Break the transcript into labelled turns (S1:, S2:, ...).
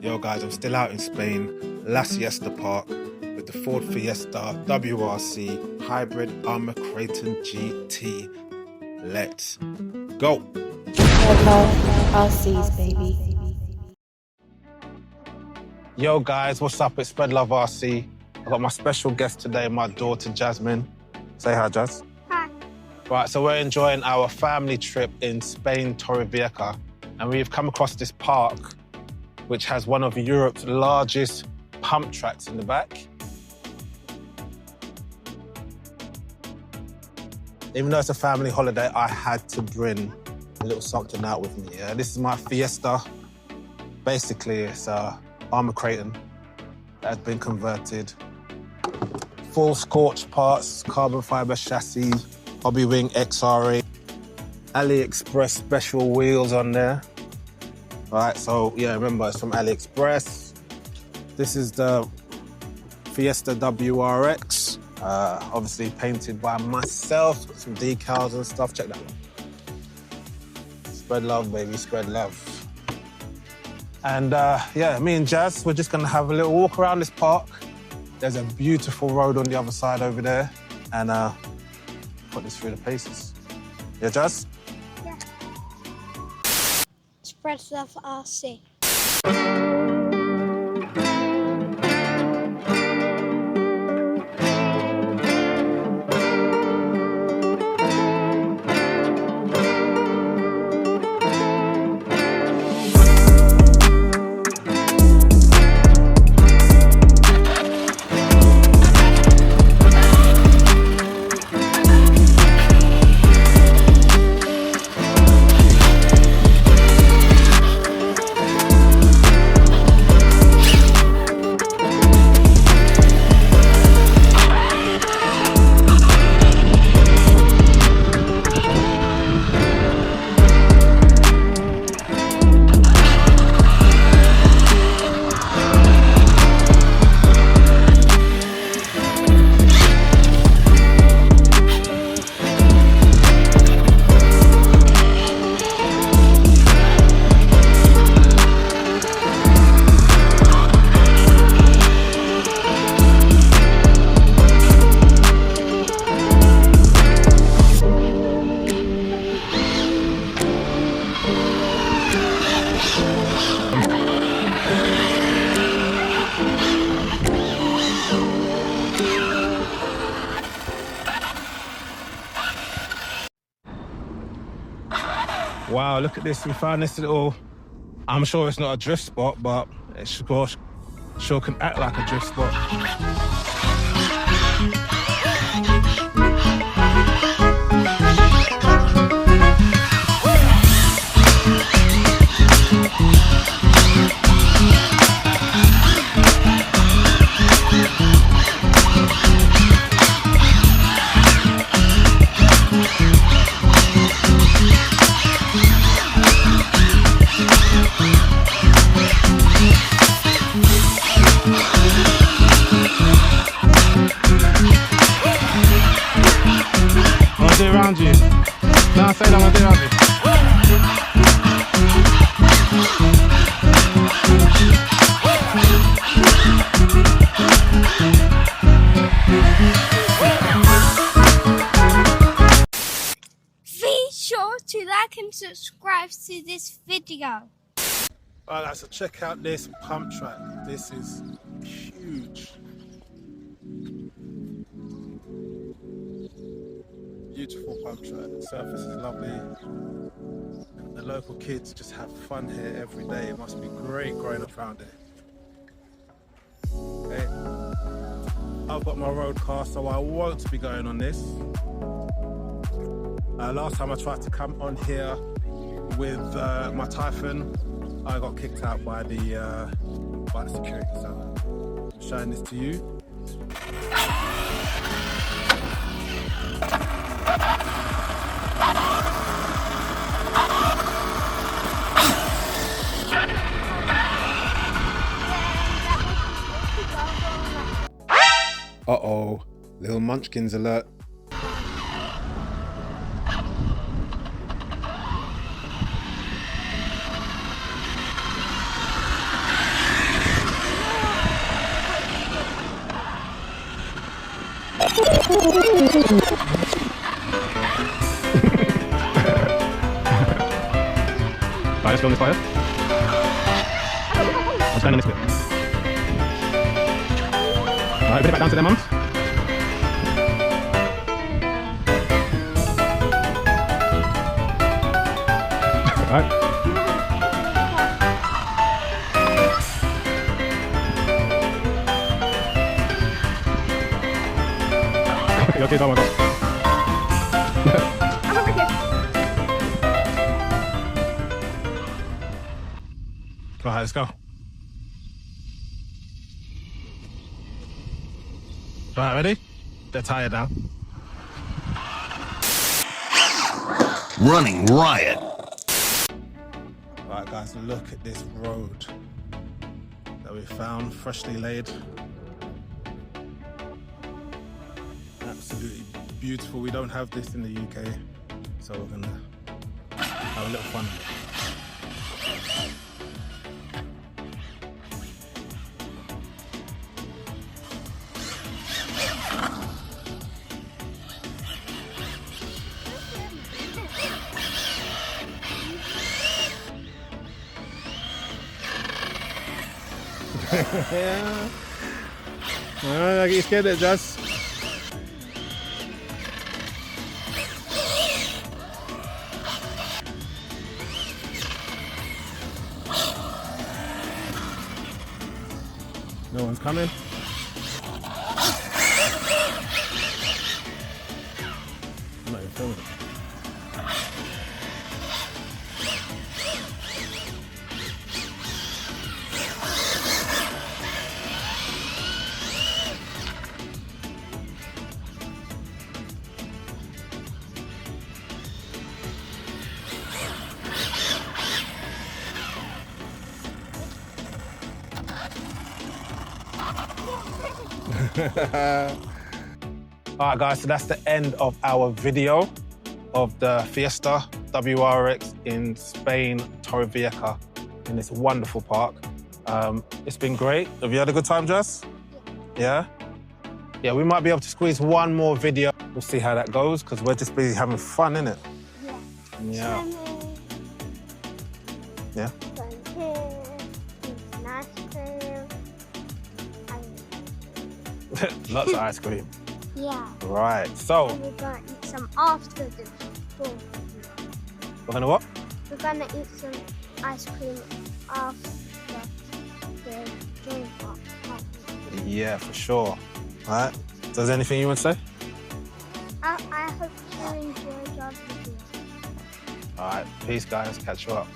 S1: Yo guys, I'm still out in Spain, La Siesta Park, with the Ford Fiesta WRC Hybrid Arrma Kraton GT. Let's go!
S2: RCs, baby.
S1: Yo guys, what's up? It's SpreadLuvRC. I've got my special guest today, my daughter Jasmine. Say hi, Jazz.
S3: Hi.
S1: Right, so we're enjoying our family trip in Spain, Torrevieja, and we've come across this park which has one of Europe's largest pump tracks in the back. Even though it's a family holiday, I had to bring a little something out with me. Yeah? This is my Fiesta. Basically, it's a Arrma Kraton that has been converted. Full scorched parts, carbon fiber chassis, Hobby Wing XRA, AliExpress special wheels on there. All right, so yeah, remember it's from AliExpress. This is the Fiesta WRX, obviously painted by myself, got some decals and stuff. Check that one. Spread love, baby, spread love. And yeah, me and Jazz, we're just gonna have a little walk around this park. There's a beautiful road on the other side over there, and put this through the paces. Yeah, Jazz?
S3: Yeah. SpreadLuvRC.
S1: Wow, look at this. We found this little, I'm sure it's not a drift spot, but it sure can act like a drift spot. Around you. No, say that one around you.
S3: Be sure to like and subscribe to this video.
S1: Alright, so check out this pump track. This is huge. Beautiful pump track. The surface is lovely. The local kids just have fun here every day. It must be great growing up around here. Okay. I've got my road car, so I won't be going on this. Last time I tried to come on here with my Typhoon, I got kicked out by the security. So I'm showing this to you. Uh-oh, little munchkins alert. Let's go on this fire. I'm standing this bit. Alright, put it back down to their mums. Alright. Okay, oh my God. Alright, let's go. Alright, ready? They're tired now.
S2: Running riot.
S1: Alright guys, look at this road that we found, freshly laid. Absolutely beautiful. We don't have this in the UK, so we're gonna have a little fun. Yeah. I get scared of it, Jazz. No one's coming. I'm not even filming it. Alright guys, so that's the end of our video of the Fiesta WRX in Spain, Torrevieja, in this wonderful park. It's been great. Have you had a good time, Jess? Yeah? Yeah, we might be able to squeeze one more video. We'll see how that goes, because we're just busy having fun, innit?
S3: Yeah.
S1: Yeah. Lots of ice cream.
S3: Yeah.
S1: Right, so
S3: And we're gonna eat some after the ball.
S1: we're gonna what?
S3: We're gonna eat some ice cream after the game park.
S1: Yeah, for sure. Alright. So is there anything you want to say?
S3: I hope you enjoyed our video.
S1: Alright, peace guys, catch you up.